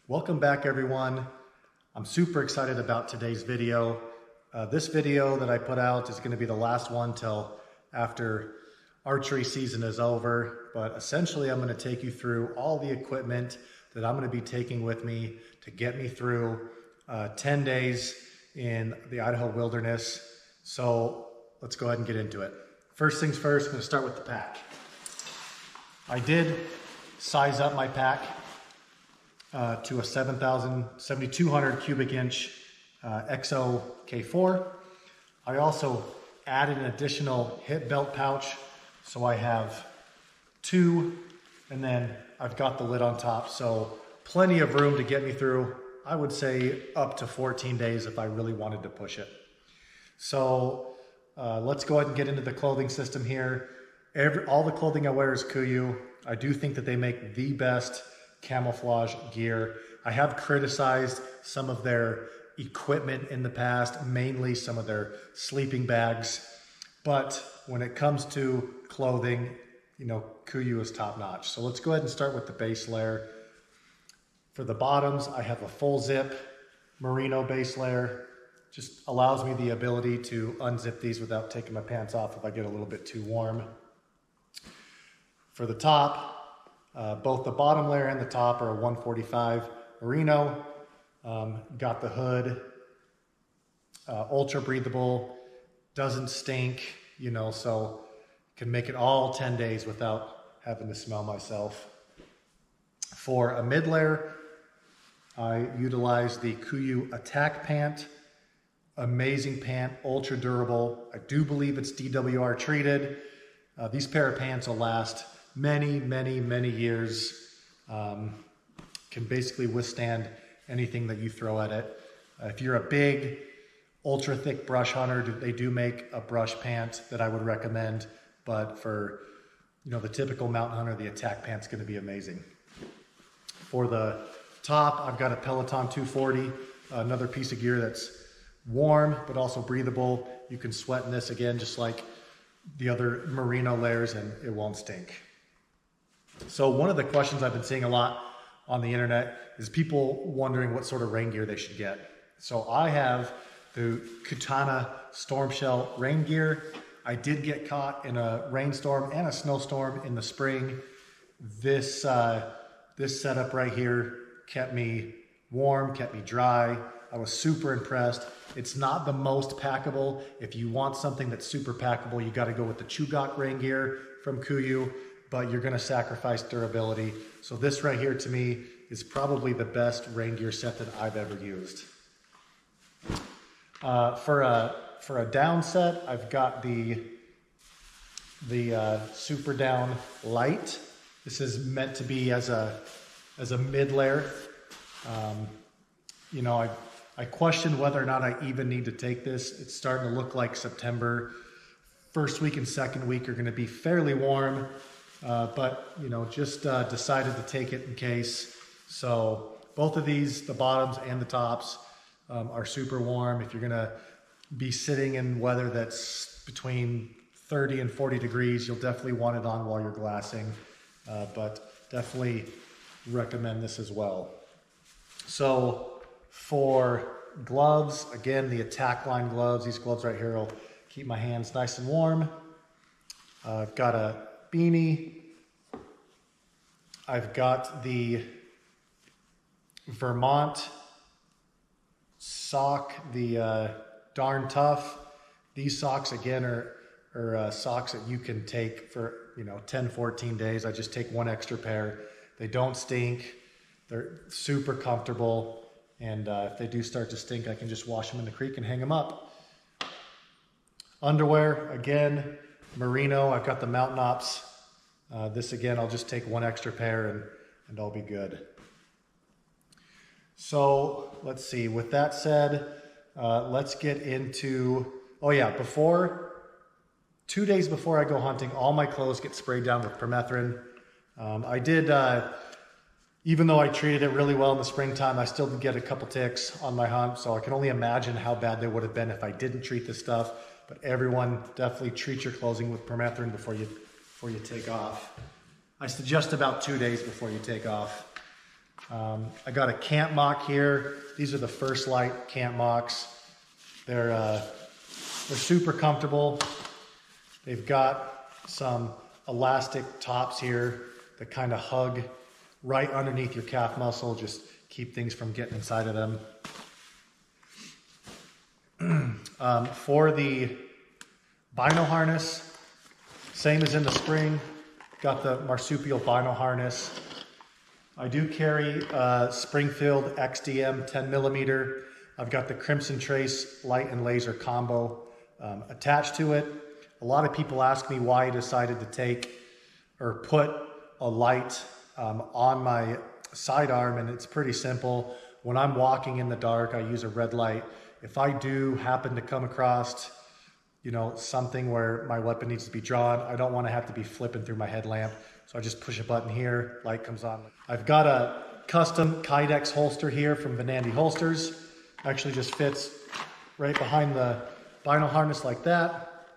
Welcome back, everyone. I'm super excited about today's video. This video that I put out is going to be the last one till after archery season is over, but essentially I'm going to take you through all the equipment that I'm going to be taking with me to get me through 10 days in the Idaho wilderness. So let's go ahead and get into it. First things first, I'm going to start with the pack. I did size up my pack to a 7,200 cubic inch XO K4. I also added an additional hip belt pouch, so I have two, and then I've got the lid on top, so plenty of room to get me through, I would say up to 14 days if I really wanted to push it. So let's go ahead and get into the clothing system here. All the clothing I wear is KUIU. I do think that they make the best camouflage gear. I have criticized some of their equipment in the past, mainly some of their sleeping bags, but when it comes to clothing, you know, KUIU is top notch. So let's go ahead and start with the base layer. For the bottoms, I have a full zip merino base layer. Just allows me the ability to unzip these without taking my pants off if I get a little bit too warm. For the top, both the bottom layer and the top are a 145 merino. Got the hood, ultra breathable, doesn't stink, you know, so can make it all 10 days without having to smell myself. For a mid layer, I utilize the KUIU Attack Pant. Amazing pant, ultra durable. I do believe it's DWR treated. These pair of pants will last many years. Can basically withstand anything that you throw at it. If you're a big, ultra thick brush hunter, they do make a brush pant that I would recommend, but for, you know, the typical mountain hunter, the Attack Pant's gonna be amazing. For the top, I've got a Peloton 240, another piece of gear that's warm, but also breathable. You can sweat in this again, just like the other merino layers, and it won't stink. So one of the questions I've been seeing a lot on the internet is people wondering what sort of rain gear they should get. So I have the Kutana Storm Shell rain gear. I did get caught in a rainstorm and a snowstorm in the spring. This setup right here kept me warm, kept me dry. I was super impressed. It's not the most packable. If you want something that's super packable, you got to go with the Chugach rain gear from KUIU, but you're going to sacrifice durability. So this right here to me is probably the best rain gear set that I've ever used. For a down set, I've got the Super Down Light. This is meant to be as a mid layer. You know, I question whether or not I even need to take this. It's starting to look like September. First week and second week are going to be fairly warm, but you know, just decided to take it in case. So both of these, the bottoms and the tops, are super warm. If you're going to be sitting in weather that's between 30 and 40 degrees, you'll definitely want it on while you're glassing, but definitely recommend this as well. So for gloves, again, the Attack line gloves. These gloves right here will keep my hands nice and warm. I've got a beanie. I've got the Vermont sock, the Darn Tough. These socks, again, are socks that you can take for, you know, 10, 14 days. I just take one extra pair. They don't stink. They're super comfortable. And if they do start to stink, I can just wash them in the creek and hang them up. Underwear, again, merino. I've got the Mountain Ops. This again, I'll just take one extra pair and I'll be good. So let's see, with that said, let's get into, oh yeah, 2 days before I go hunting, all my clothes get sprayed down with permethrin. I did, even though I treated it really well in the springtime, I still did get a couple ticks on my hunt, so I can only imagine how bad they would have been if I didn't treat this stuff. But everyone, definitely treat your clothing with permethrin before you take off. I suggest about 2 days before you take off. I got a camp mock here. These are the First Light camp mocks. They're super comfortable. They've got some elastic tops here that kind of hug right underneath your calf muscle, just keep things from getting inside of them. For the bino harness, same as in the spring, got the marsupial bino harness. I do carry Springfield XDM 10 millimeter. I've got the Crimson Trace light and laser combo attached to it. A lot of people ask me why I decided to take or put a light on my sidearm, and it's pretty simple. When I'm walking in the dark, I use a red light. If I do happen to come across, you know, something where my weapon needs to be drawn, I don't want to have to be flipping through my headlamp. So I just push a button here, light comes on. I've got a custom Kydex holster here from Venandy Holsters. Actually just fits right behind the bino harness like that.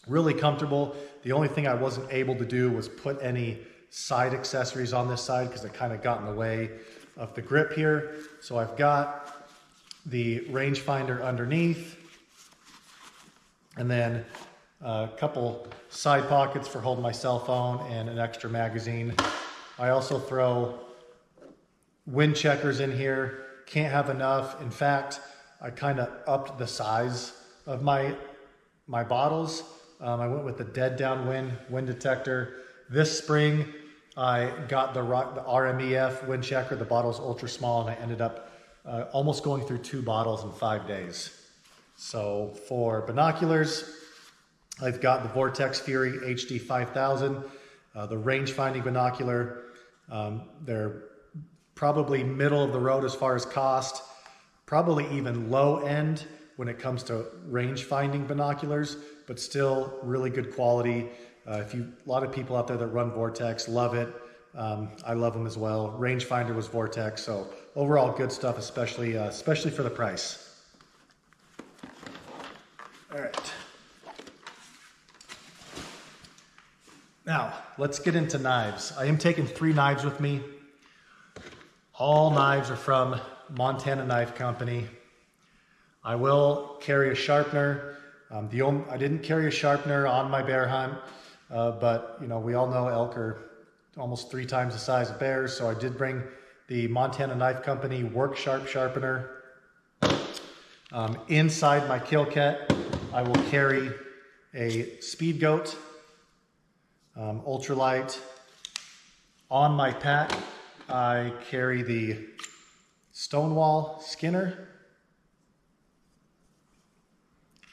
Really comfortable. The only thing I wasn't able to do was put any side accessories on this side because it kind of got in the way of the grip here. So I've got the rangefinder underneath, and then a couple side pockets for holding my cell phone and an extra magazine. I also throw wind checkers in here. Can't have enough. In fact, I kind of upped the size of my bottles. I went with the dead downwind wind detector. This spring, I got the RMEF wind checker. The bottle's ultra small, and I ended up almost going through 2 bottles in 5 days. So for binoculars, I've got the Vortex Fury HD 5000, the range-finding binocular. They're probably middle of the road as far as cost, probably even low end when it comes to range-finding binoculars, but still really good quality. A lot of people out there that run Vortex love it. I love them as well. Rangefinder was Vortex, so overall good stuff, especially for the price. All right. Now, let's get into knives. I am taking 3 knives with me. All knives are from Montana Knife Company. I will carry a sharpener. I didn't carry a sharpener on my bear hunt, but you know, we all know elk are almost 3 times the size of bears, so I did bring the Montana Knife Company Work Sharp sharpener. Inside my kill kit, I will carry a Speed Goat ultralight. On my pack, I carry the Stonewall Skinner.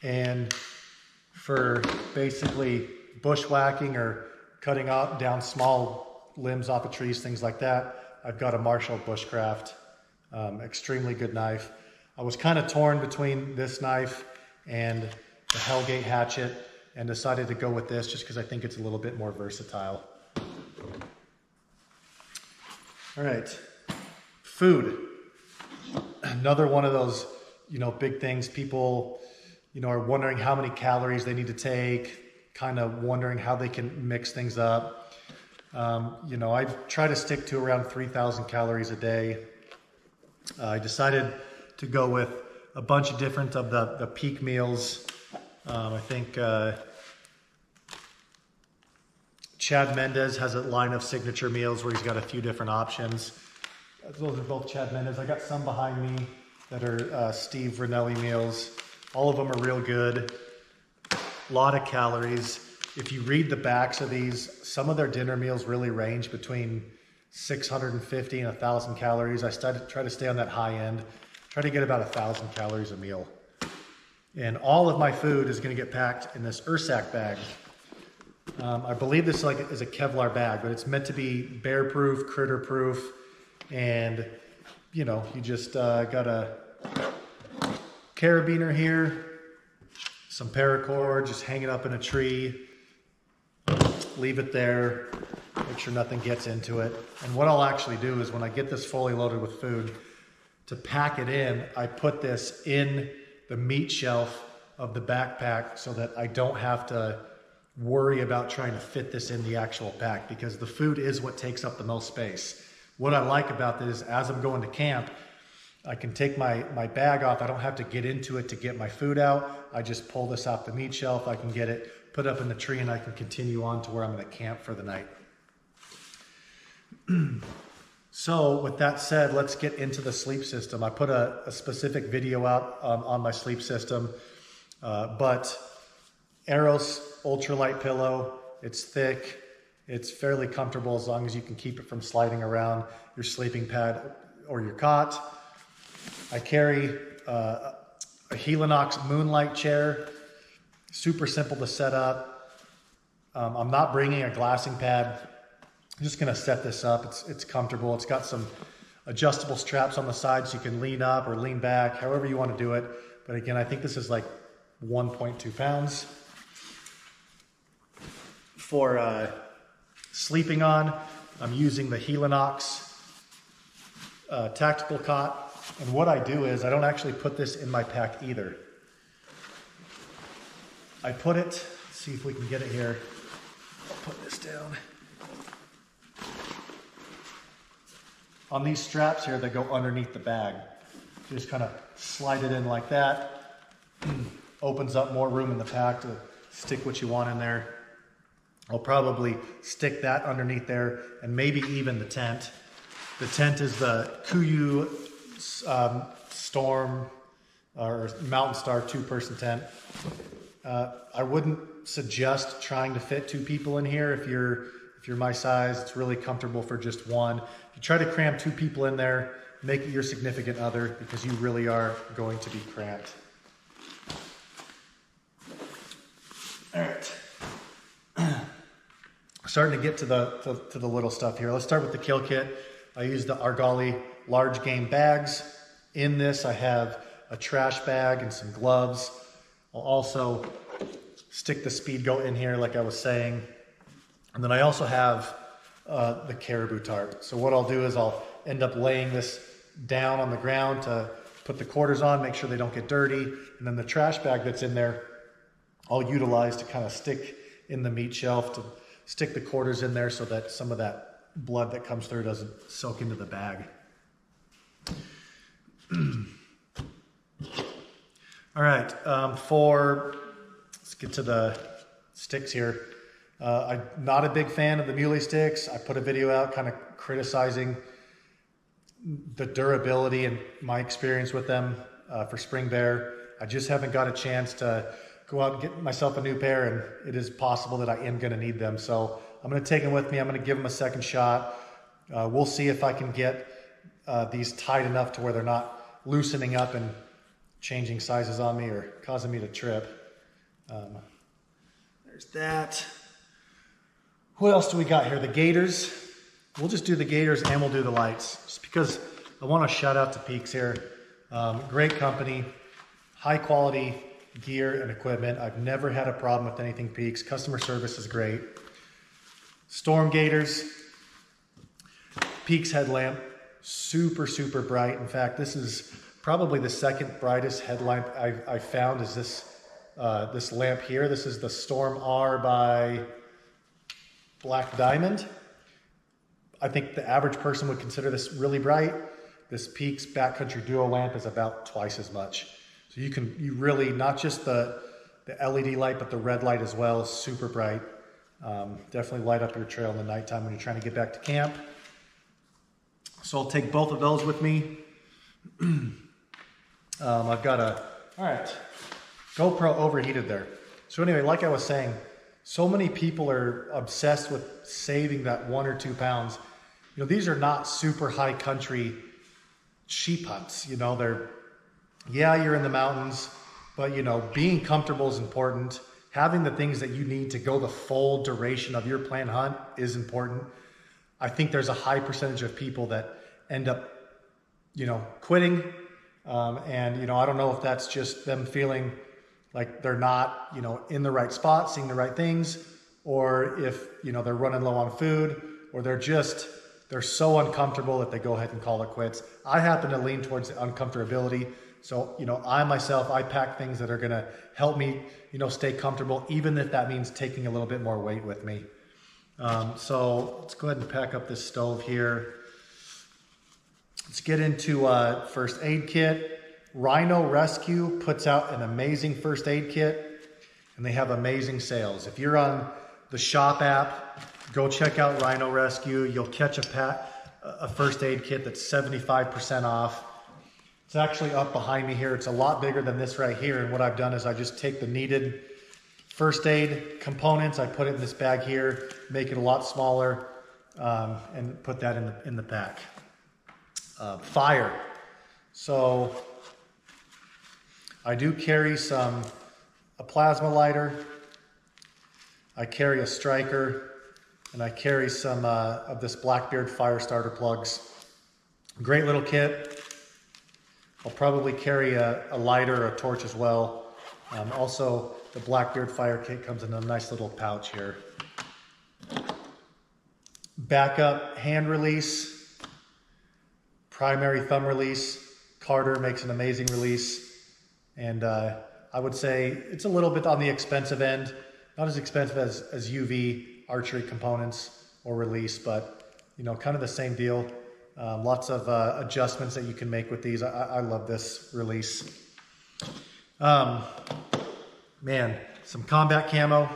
And for basically bushwhacking or cutting down small limbs off of trees, things like that, I've got a Marshall Bushcraft, extremely good knife. I was kind of torn between this knife and the Hellgate hatchet and decided to go with this just because I think it's a little bit more versatile. All right, food. Another one of those, you know, big things. People, you know, are wondering how many calories they need to take, kind of wondering how they can mix things up. You know, I try to stick to around 3,000 calories a day. I decided to go with a bunch of different of the peak meals. I think Chad Mendez has a line of signature meals where he's got a few different options. Those are both Chad Mendez. I got some behind me that are Steve Ranelli meals. All of them are real good. A lot of calories. If you read the backs of these, some of their dinner meals really range between 650 and 1,000 calories. I try to stay on that high end. Try to get about 1,000 calories a meal. And all of my food is going to get packed in this Ursack bag. I believe this is a Kevlar bag, but it's meant to be bear-proof, critter-proof, and you know, you just got a carabiner here, some paracord just hanging up in a tree. Leave it there, make sure nothing gets into it. And what I'll actually do is when I get this fully loaded with food, to pack it in, I put this in the meat shelf of the backpack so that I don't have to worry about trying to fit this in the actual pack, because the food is what takes up the most space. What I like about this is as I'm going to camp, I can take my bag off. I don't have to get into it to get my food out. I just pull this off the meat shelf. I can get it put up in the tree and I can continue on to where I'm gonna camp for the night. So with that said, let's get into the sleep system. I put a specific video out on my sleep system, but Aeros ultralight pillow, it's thick, it's fairly comfortable as long as you can keep it from sliding around your sleeping pad or your cot. I carry a Helinox Moonlight chair, super simple to set up. I'm not bringing a glassing pad. I'm just gonna set this up. It's comfortable. It's got some adjustable straps on the side so you can lean up or lean back, however you want to do it. But again, I think this is like 1.2 pounds. For sleeping on, I'm using the Helinox tactical cot. And what I do is I don't actually put this in my pack either. I put it, let's see if we can get it here. I'll put this down. On these straps here that go underneath the bag. Just kind of slide it in like that. Opens up more room in the pack to stick what you want in there. I'll probably stick that underneath there and maybe even the tent. The tent is the Kuiu Storm or Mountain Star 2-person tent. I wouldn't suggest trying to fit 2 people in here. If you're my size, it's really comfortable for just one. If you try to cram 2 people in there, make it your significant other because you really are going to be cramped. All right. Starting to get to the little stuff here. Let's start with the kill kit. I use the Argali large game bags. In this, I have a trash bag and some gloves. I'll also stick the Speedgoat in here, like I was saying. And then I also have the caribou tarp. So what I'll do is I'll end up laying this down on the ground to put the quarters on, make sure they don't get dirty. And then the trash bag that's in there, I'll utilize to kind of stick in the meat shelf, to stick the quarters in there so that some of that blood that comes through doesn't soak into the bag. All right, let's get to the sticks here. I'm not a big fan of the muley sticks. I put a video out kind of criticizing the durability and my experience with them for spring bear. I just haven't got a chance to go out and get myself a new pair, and it is possible that I am going to need them. So I'm going to take them with me. I'm going to give them a second shot. We'll see if I can get these tight enough to where they're not loosening up and changing sizes on me or causing me to trip. There's that. What else do we got here? The gaiters. We'll just do the gaiters and we'll do the lights, just because I want to shout out to Peaks here. Great company, high quality gear and equipment. I've never had a problem with anything Peaks. Customer service is great. Storm gaiters, Peaks headlamp, super, super bright. In fact, this is probably the second brightest headlamp I found is this lamp here. This is the Storm R by Black Diamond. I think the average person would consider this really bright. This Peaks Backcountry Duo lamp is about twice as much. So you really, not just the LED light, but the red light as well, super bright. Definitely light up your trail in the nighttime when you're trying to get back to camp. So I'll take both of those with me. I've got all right, GoPro overheated there. So anyway, like I was saying, so many people are obsessed with saving that 1 or 2 pounds. You know, these are not super high country sheep hunts. You know, you're in the mountains, but you know, being comfortable is important. Having the things that you need to go the full duration of your planned hunt is important. I think there's a high percentage of people that end up, you know, quitting. And, you know, I don't know if that's just them feeling like they're not, you know, in the right spot, seeing the right things, or if, you know, they're running low on food, or they're so uncomfortable that they go ahead and call it quits. I happen to lean towards the uncomfortability. So, you know, I pack things that are going to help me, you know, stay comfortable, even if that means taking a little bit more weight with me. So let's go ahead and pack up this stove here. Let's get into first aid kit. Rhino Rescue puts out an amazing first aid kit, and they have amazing sales. If you're on the shop app, go check out Rhino Rescue. You'll catch a first aid kit that's 75% off. It's actually up behind me here. It's a lot bigger than this right here. And what I've done is I just take the needed first aid components, I put it in this bag here, make it a lot smaller, and put that in the pack. Fire. So I do carry a plasma lighter, I carry a striker, and I carry some of this Blackbeard fire starter plugs. Great little kit. I'll probably carry a lighter or a torch as well. Also, the Blackbeard fire kit comes in a nice little pouch here. Backup hand release, primary thumb release. Carter makes an amazing release. And I would say it's a little bit on the expensive end. Not as expensive as UV archery components or release, but you know, kind of the same deal. Lots of adjustments that you can make with these. I love this release. Man, some combat camo,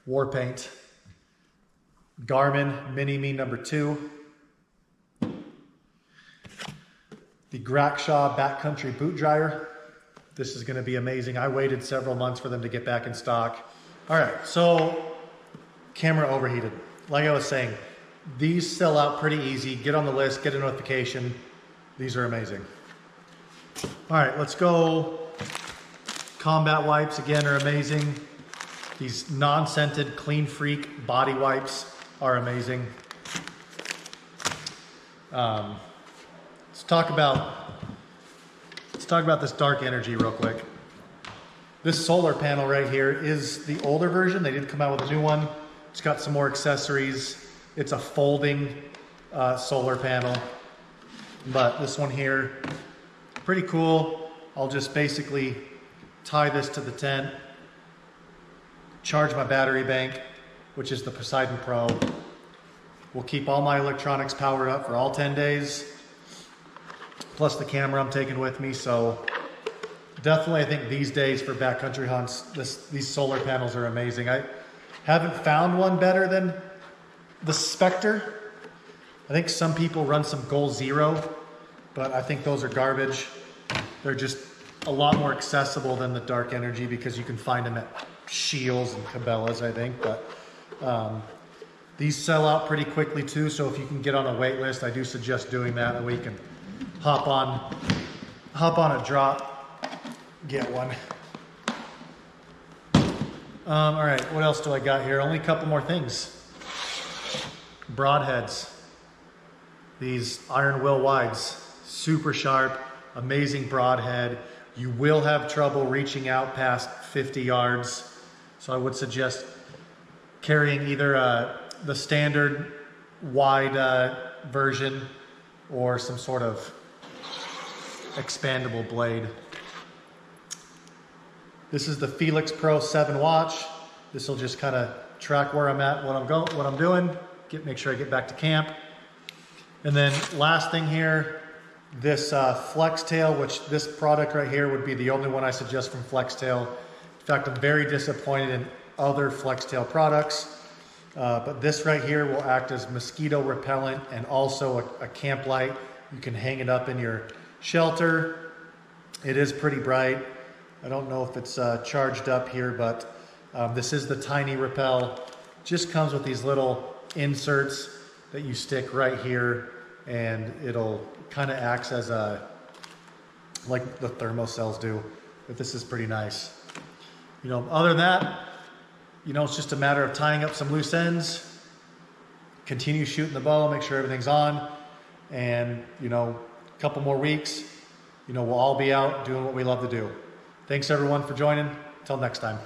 war paint, Garmin Mini-Me #2, the Grackshaw Backcountry Boot Dryer. This is gonna be amazing. I waited several months for them to get back in stock. All right, so camera overheated. Like I was saying, these sell out pretty easy. Get on the list, get a notification. These are amazing. All right, let's go. Combat wipes, again, are amazing. These non-scented Clean Freak body wipes are amazing. Let's talk about this Dark Energy real quick. This solar panel right here is the older version. They did come out with a new one. It's got some more accessories. It's a folding solar panel, but this one here, pretty cool. I'll just basically tie this to the tent, charge my battery bank, which is the Poseidon Pro. Will keep all my electronics powered up for all 10 days, plus the camera I'm taking with me. So definitely, I think these days for backcountry hunts, these solar panels are amazing. I haven't found one better than the Spectre. I think some people run some Goal Zero, but I think those are garbage. They're just a lot more accessible than the Dark Energy because you can find them at Scheels and Cabela's, I think. But these sell out pretty quickly too, so if you can get on a wait list, I do suggest doing that. That way you can hop on a drop, get one. All right, what else do I got here? Only a couple more things. Broadheads. These Iron Will wides, super sharp, amazing broadhead. You will have trouble reaching out past 50 yards. So I would suggest carrying either the standard wide version or some sort of expandable blade. This is the Felix Pro 7 watch. This will just kind of track where I'm at, what I'm doing, make sure I get back to camp. And then last thing here, this Flextail, which this product right here would be the only one I suggest from Flextail. In fact, I'm very disappointed in other Flextail products. But this right here will act as mosquito repellent and also a camp light. You can hang it up in your shelter. It is pretty bright. I don't know if it's charged up here, but this is the Tiny Repel. Just comes with these little inserts that you stick right here, and it'll kind of acts as like the thermocells do. But this is pretty nice. You know, other than that, you know, it's just a matter of tying up some loose ends, continue shooting the bow, make sure everything's on, and, you know, a couple more weeks, you know, we'll all be out doing what we love to do. Thanks everyone for joining. Until next time.